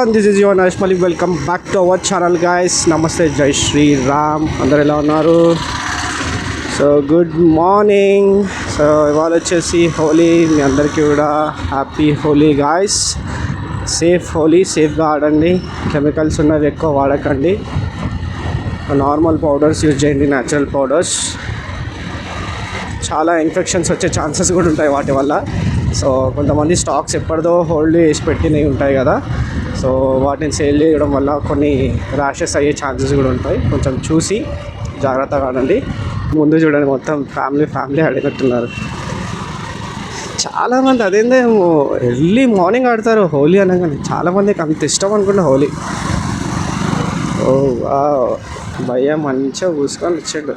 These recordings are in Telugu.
everyone, this is your Nashmali. Welcome back to our channel guys. Namaste, Jai Shri Ram. Andaru ela unnaru? So good morning. So ivala vachesi Holi మీ అందరికీ కూడా happy Holi guys. Safe Holi, సేఫ్గా ఆడండి. కెమికల్స్ ఉన్నవి ఎక్కువ వాడకండి. నార్మల్ పౌడర్స్ యూజ్ చేయండి, న్యాచురల్ పౌడర్స్. చాలా ఇన్ఫెక్షన్స్ వచ్చే ఛాన్సెస్ కూడా ఉంటాయి వాటి వల్ల. సో కొంతమంది స్టాక్స్ ఎప్పటిదో హోల్డ్ చేసి పెట్టినవి ఉంటాయి కదా, సో వాటిని సేల్ చేయడం వల్ల కొన్ని ర్యాషెస్ అయ్యే ఛాన్సెస్ కూడా ఉంటాయి. కొంచెం చూసి జాగ్రత్తగా ఆడండి. ముందు చూడండి, మొత్తం ఫ్యామిలీ ఆడినట్టున్నారు చాలామంది. అదేందేమో ఎర్లీ మార్నింగ్ ఆడతారు హోలీ అనగానే. చాలామందికి అంత ఇష్టం అనుకుంటా హోలీ. ఓ భయ్య మంచిగా పూసుకొని వచ్చాడు.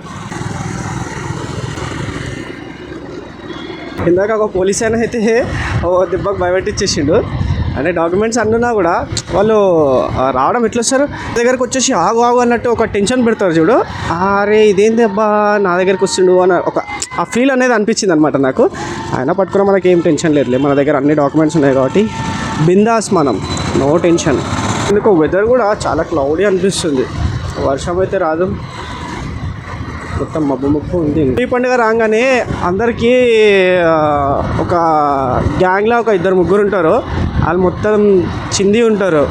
ఇందాక ఒక పోలీస్ అయినా అయితే దెబ్బకు భయపెట్టించేసిండు. అంటే డాక్యుమెంట్స్ అన్నున్నా కూడా వాళ్ళు రావడం ఎట్లా వస్తారు, దగ్గరకు వచ్చేసి ఆగు అన్నట్టు ఒక టెన్షన్ పెడతారు చూడు. అరే ఇదేంది అబ్బా నా దగ్గరకు వస్తుండు అని ఒక ఆ ఫీల్ అనేది అనిపించింది అనమాట నాకు. ఆయన పట్టుకున్న మనకి ఏం టెన్షన్ లేదులే, మన దగ్గర అన్ని డాక్యుమెంట్స్ ఉన్నాయి కాబట్టి బిందాస్ మనం, నో టెన్షన్. ఎందుకో వెదర్ కూడా చాలా క్లౌడీ అనిపిస్తుంది, వర్షం అయితే రాదు, మొత్తం మబ్బు ఉంది. ఈ పండుగ రాగానే అందరికీ ఒక గ్యాంగ్లో ఒక 2-3 ఉంటారు. వాళ్ళు మొత్తం చింది ఉంటారు.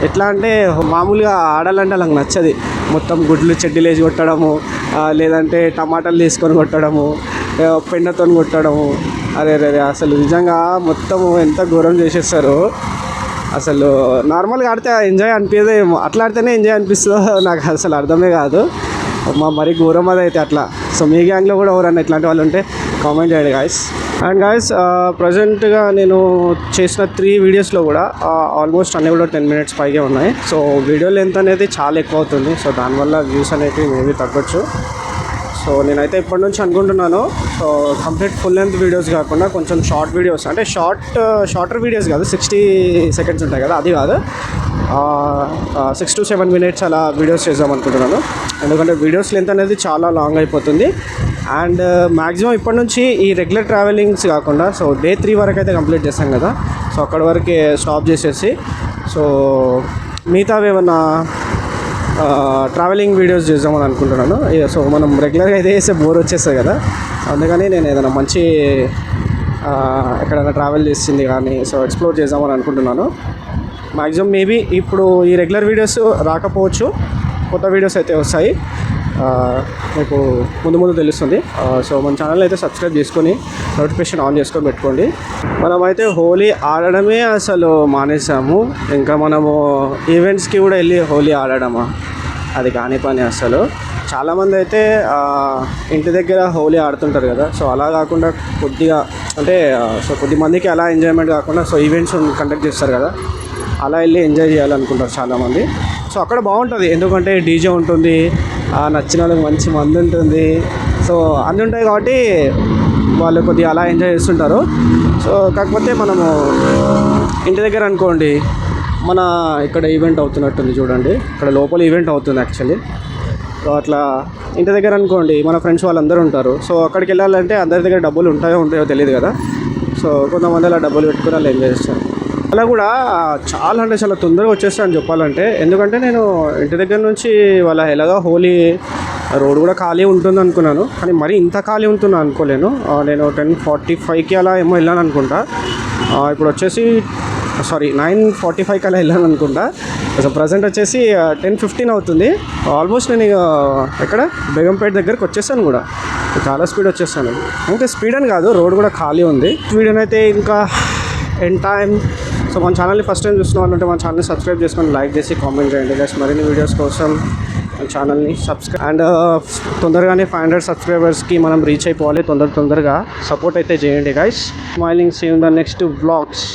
ఎట్లా అంటే మామూలుగా ఆడాలంటే వాళ్ళకి నచ్చది. మొత్తం గుడ్లు చెడ్డీలు వేసి కొట్టడము, లేదంటే టమాటాలు తీసుకొని కొట్టడము, పెండతో కొట్టడము. అరే అసలు నిజంగా మొత్తం ఎంత ఘోరం చేసేస్తారు. అసలు నార్మల్గా ఆడితే ఎంజాయ్ అనిపించదు, అట్లా ఆడితేనే ఎంజాయ్ అనిపిస్తుందో నాకు అసలు అర్థమే కాదు. మరీ ఘోరం అది అయితే అట్లా. సో మీ గ్యాంగ్లో కూడా ఎవరన్నా ఇట్లాంటి వాళ్ళు ఉంటే కామెంట్ చేయండి గాయస్. అండ్ గాయస్, ప్రజెంట్గా నేను చేసిన 3 వీడియోస్లో కూడా ఆల్మోస్ట్ అన్నీ కూడా 10 minutes పైగా ఉన్నాయి. సో వీడియో లెంత్ అనేది చాలా ఎక్కువ అవుతుంది. సో దానివల్ల వ్యూస్ అనేవి మేబీ తగ్గొచ్చు. సో నేనైతే ఇప్పటి నుంచి అనుకుంటున్నాను, so complete full length videos కాకుండా కొంచెం షార్ట్ వీడియోస్, అంటే షార్టర్ వీడియోస్ కాదు, 60 seconds ఉంటాయి కదా, అది కాదు, 6 to 7 minutes అలా వీడియోస్ చేద్దాం అనుకుంటున్నాను. ఎందుకంటే వీడియోస్ లెంత్ అనేది చాలా లాంగ్ అయిపోతుంది. అండ్ మ్యాక్సిమం ఇప్పటి నుంచి ఈ రెగ్యులర్ ట్రావెలింగ్స్ కాకుండా సో Day 3 వరకు అయితే కంప్లీట్ చేస్తాం కదా, సో అక్కడి వరకు స్టాప్ చేసేసి సో మిగతావి ఏమన్నా ట్రావెలింగ్ వీడియోస్ చేద్దామని అనుకుంటున్నాను. సో మనం రెగ్యులర్గా అయితే వేస్తే బోర్ వచ్చేస్తుంది కదా, అందుకని నేను ఏదైనా మంచి ఎక్కడైనా ట్రావెల్ చేసింది కానీ సో ఎక్స్ప్లోర్ చేద్దామని అనుకుంటున్నాను. మ్యాక్సిమం మేబీ ఇప్పుడు ఈ రెగ్యులర్ వీడియోస్ రాకపోవచ్చు, కొత్త వీడియోస్ అయితే వస్తాయి, మీకు ముందు తెలుస్తుంది. సో మన ఛానల్ అయితే సబ్స్క్రైబ్ చేసుకొని నోటిఫికేషన్ ఆన్ చేసుకొని పెట్టుకోండి. మనమైతే హోలీ ఆడడమే అసలు మానేసాము, ఇంకా మనము ఈవెంట్స్కి కూడా వెళ్ళి హోలీ ఆడడమా, అది కాని పని అసలు. చాలామంది అయితే ఇంటి దగ్గర హోలీ ఆడుతుంటారు కదా, సో అలా కాకుండా కొద్దిగా అంటే సో కొద్దిమందికి అలా ఎంజాయ్మెంట్ కాకుండా సో ఈవెంట్స్ కండక్ట్ చేస్తారు కదా, అలా వెళ్ళి ఎంజాయ్ చేయాలనుకుంటారు చాలామంది. సో అక్కడ బాగుంటుంది, ఎందుకంటే డీజే ఉంటుంది, నచ్చిన వాళ్ళకి మంచి మందు ఉంటుంది, సో అన్నీ ఉంటాయి కాబట్టి వాళ్ళు కొద్దిగా అలా ఎంజాయ్ చేస్తుంటారు. సో కాకపోతే మనము ఇంటి దగ్గర అనుకోండి, మన ఇక్కడ ఈవెంట్ అవుతున్నట్టుంది చూడండి, ఇక్కడ లోపల ఈవెంట్ అవుతుంది యాక్చువల్లీ. సో అట్లా ఇంటి దగ్గర అనుకోండి, మన ఫ్రెండ్స్ వాళ్ళందరూ ఉంటారు. సో అక్కడికి వెళ్ళాలంటే అందరి దగ్గర డబ్బులు ఉంటాయో తెలియదు కదా, సో కొంతమంది అలా డబ్బులు పెట్టుకుని వాళ్ళు ఎంజాయ్ చేస్తారు. అలా కూడా చాలా అంటే చాలా తొందరగా వచ్చేస్తాను చెప్పాలంటే, ఎందుకంటే నేను ఇంటి దగ్గర నుంచి వాళ్ళ ఎలాగా హోలీ రోడ్ కూడా ఖాళీ ఉంటుంది అనుకున్నాను, కానీ మరీ ఇంత ఖాళీ ఉంటుందా అనుకోలేను. నేను 10:45కి అలా ఏమో వెళ్ళాను అనుకుంటా, ఇప్పుడు వచ్చేసి 9:45కి అలా వెళ్ళాను అనుకుంటా. సో ప్రజెంట్ వచ్చేసి 10:15 అవుతుంది. ఆల్మోస్ట్ నేను ఎక్కడ బేగంపేట దగ్గరకు వచ్చేసాను కూడా, చాలా స్పీడ్ వచ్చేస్తాను. ఇంకా స్పీడ్ అని కాదు, రోడ్ కూడా ఖాళీ ఉంది. వీడియోనైతే ఇంకా ఎన్ టైం. సో మన ఛానల్ని ఫస్ట్ టైం చూస్తున్న వాళ్ళు ఉంటే మన ఛానల్ని సబ్స్క్రైబ్ చేసుకొని లైక్ చేసి కామెంట్ చేయండి గైస్. మరిన్ని వీడియోస్ కోసం మన ఛానల్ని సబ్స్క్రైబ్. అండ్ తొందరగానే 500 సబ్స్క్రైబర్స్కి మనం రీచ్ అయిపోవాలి. తొందరగా సపోర్ట్ అయితే చేయండి guys. Smiling, see you in the next vlogs.